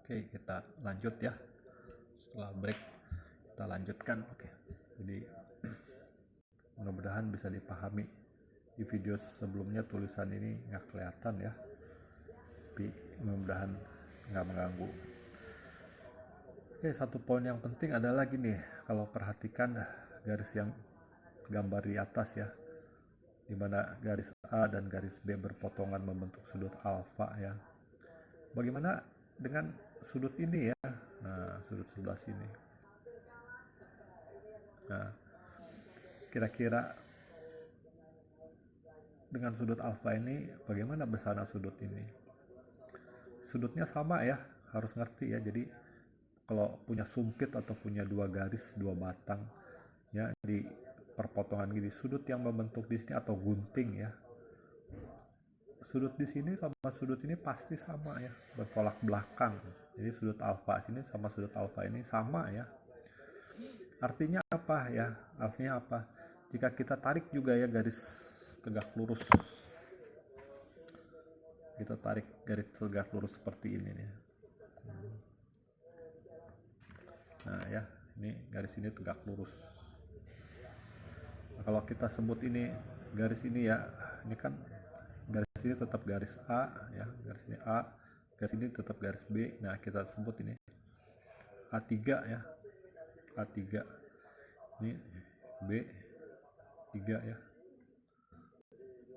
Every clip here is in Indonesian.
Oke, kita lanjut ya. Setelah break kita lanjutkan. Oke. Jadi mudah-mudahan bisa dipahami. Di video sebelumnya tulisan ini nggak kelihatan ya, tapi mudah-mudahan nggak mengganggu. Oke, satu poin yang penting adalah gini, kalau perhatikan garis yang gambar di atas ya, dimana garis A dan garis B berpotongan membentuk sudut alfa ya. Bagaimana dengan sudut ini ya? Nah, sudut sebelah sini. Nah, kira-kira dengan sudut alfa ini bagaimana besaran sudut ini? Sudutnya sama ya, harus ngerti ya. Jadi kalau punya sumpit atau punya dua garis, dua batang ya di perpotongan gini, sudut yang membentuk di sini atau gunting ya, sudut di sini sama sudut ini pasti sama ya, bertolak belakang. Jadi sudut alfa sini sama sudut alfa ini sama ya. Artinya apa ya? Artinya apa? Jika kita tarik juga ya garis tegak lurus, kita tarik garis tegak lurus seperti ini nih. Nah ya, ini garis ini tegak lurus. Nah, kalau kita sebut ini garis ini ya, ini kan garis ini tetap garis A ya, garis ini A, garis ini tetap garis B. Nah kita sebut ini A3 ya, A3, ini B3 ya,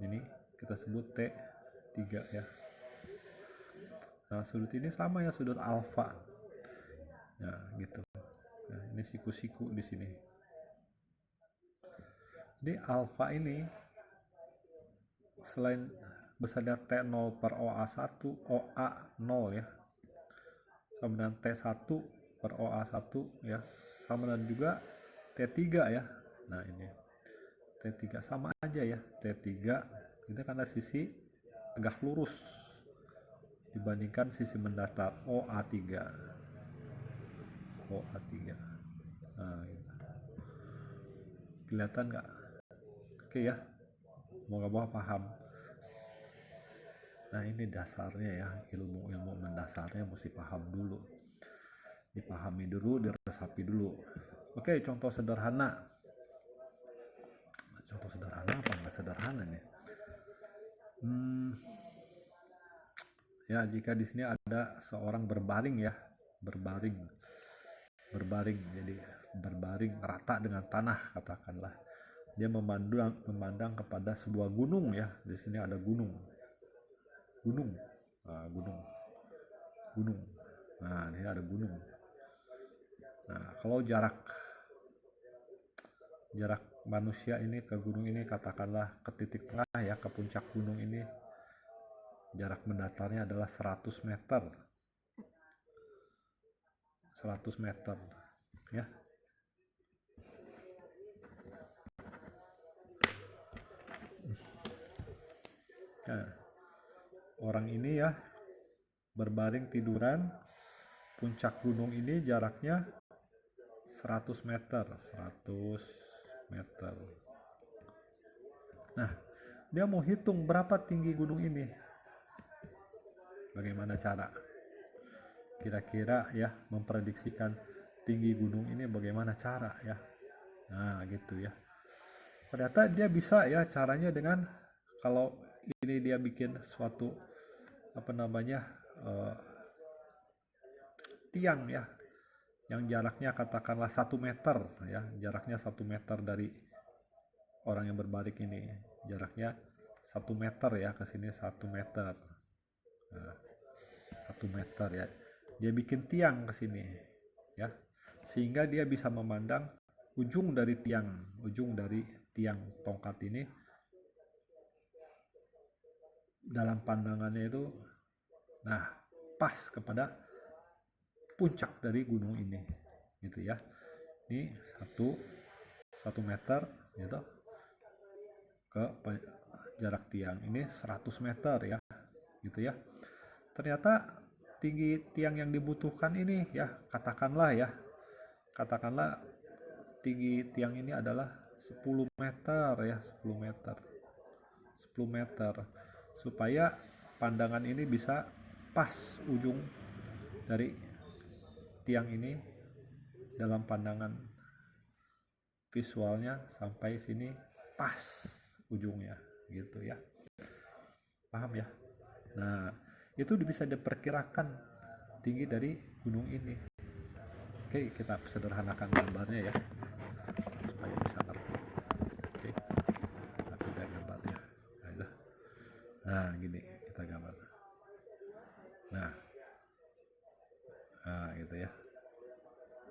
ini kita sebut T3 ya. Nah sudut ini sama ya, sudut alfa. Nah gitu. Nah ini siku-siku di sini. Jadi alfa ini selain besarnya T0 per OA1, OA0 ya, sama dengan T1 per OA1 ya, sama dengan juga T3 ya. Nah ini T3 sama aja ya, T3 itu karena sisi tegak lurus dibandingkan sisi mendatar OA3. Nah gitu. Kelihatan nggak? Oke ya, moga-moga paham. Nah ini dasarnya ya, ilmu-ilmu mendasarnya mesti paham dulu, dipahami dulu, diresapi dulu. Oke, contoh sederhana apa nggak sederhana nih? Ya jika di sini ada seorang berbaring ya, berbaring, jadi berbaring rata dengan tanah katakanlah. Dia memandang kepada sebuah gunung ya. Di sini ada gunung. Nah, ini ada gunung. Nah, kalau jarak manusia ini ke gunung ini katakanlah ke titik tengah ya, ke puncak gunung ini, jarak mendatarnya adalah 100 meter. 100 meter ya. Nah, orang ini ya berbaring tiduran, puncak gunung ini jaraknya 100 meter. Nah, dia mau hitung berapa tinggi gunung ini. Bagaimana cara? Kira-kira ya memprediksikan tinggi gunung ini bagaimana cara ya? Nah, gitu ya. Ternyata dia bisa ya, caranya dengan kalau ini dia bikin suatu tiang ya, yang jaraknya katakanlah 1 meter ya, jaraknya 1 meter dari orang yang berbaring ini, jaraknya 1 meter ya, ke sini 1 meter. Nah, 1 meter ya, dia bikin tiang ke sini ya, sehingga dia bisa memandang ujung dari tiang tongkat ini dalam pandangannya itu, nah pas kepada puncak dari gunung ini gitu ya. Ini 1 meter gitu ke jarak tiang ini 100 meter ya gitu ya. Ternyata tinggi tiang yang dibutuhkan ini ya, katakanlah tinggi tiang ini adalah 10 meter ya, 10 meter supaya pandangan ini bisa pas ujung dari tiang ini dalam pandangan visualnya sampai sini pas ujungnya gitu ya, paham ya. Nah itu bisa diperkirakan tinggi dari gunung ini. Oke, kita sederhanakan gambarnya ya supaya bisa ngerti. Oke, kita pindah gambarnya. Nah gini kita gambar. Nah gitu ya.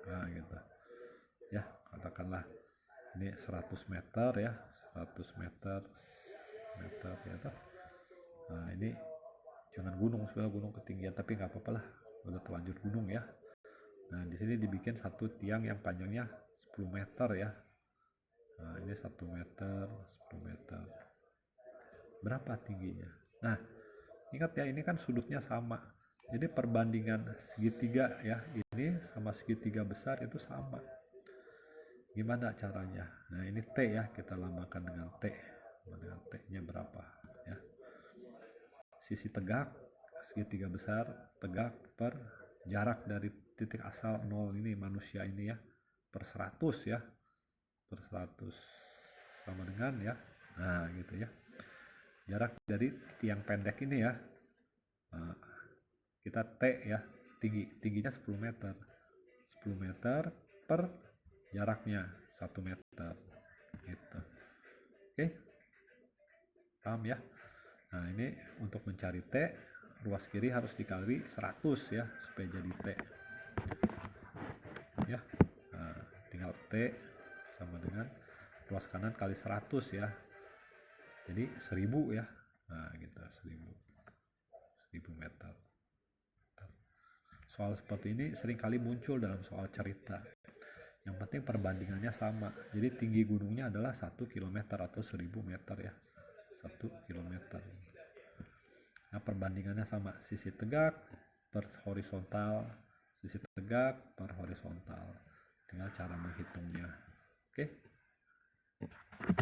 Nah gitu ya, katakanlah ini 100 meter ya, 100 meter ya toh. Nah ini jangan gunung, sebenarnya gunung ketinggian, tapi nggak apa-apa lah, udah terlanjur gunung ya. Nah di sini dibikin satu tiang yang panjangnya 10 meter ya. Nah ini 1 meter, 10 meter. Berapa tingginya? Nah ingat ya, ini kan sudutnya sama. Jadi perbandingan segitiga ya, ini sama segitiga besar itu sama. Gimana caranya? Nah ini T ya, kita lamakan dengan T. Dengan T-nya berapa ya? Sisi tegak, segitiga besar, tegak per jarak dari titik asal 0 ini manusia ini ya, per 100 ya, per 100 sama dengan ya. Nah gitu ya, jarak dari tiang pendek ini ya. Nah, kita T ya, tingginya 10 meter 10 meter per jaraknya 1 meter gitu. Oke, paham ya. Nah ini untuk mencari T, ruas kiri harus dikali 100 ya supaya jadi T ya. Nah, tinggal T sama dengan ruas kanan kali 100 ya, jadi 1000 ya. Nah gitu, 1000 meter. Soal seperti ini seringkali muncul dalam soal cerita. Yang penting perbandingannya sama. Jadi tinggi gunungnya adalah 1 km atau 1000 meter ya, 1 km. Nah perbandingannya sama, sisi tegak per horizontal, sisi tegak per horizontal. Tinggal cara menghitungnya. Oke,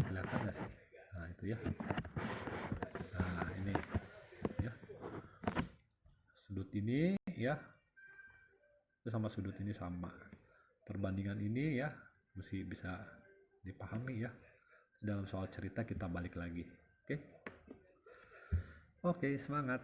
kelihatan nggak sih? Nah itu ya. Nah ini ya, sudut ini ya, itu sama sudut ini sama. Perbandingan ini ya mesti bisa dipahami ya. Dalam soal cerita kita balik lagi. Oke, semangat.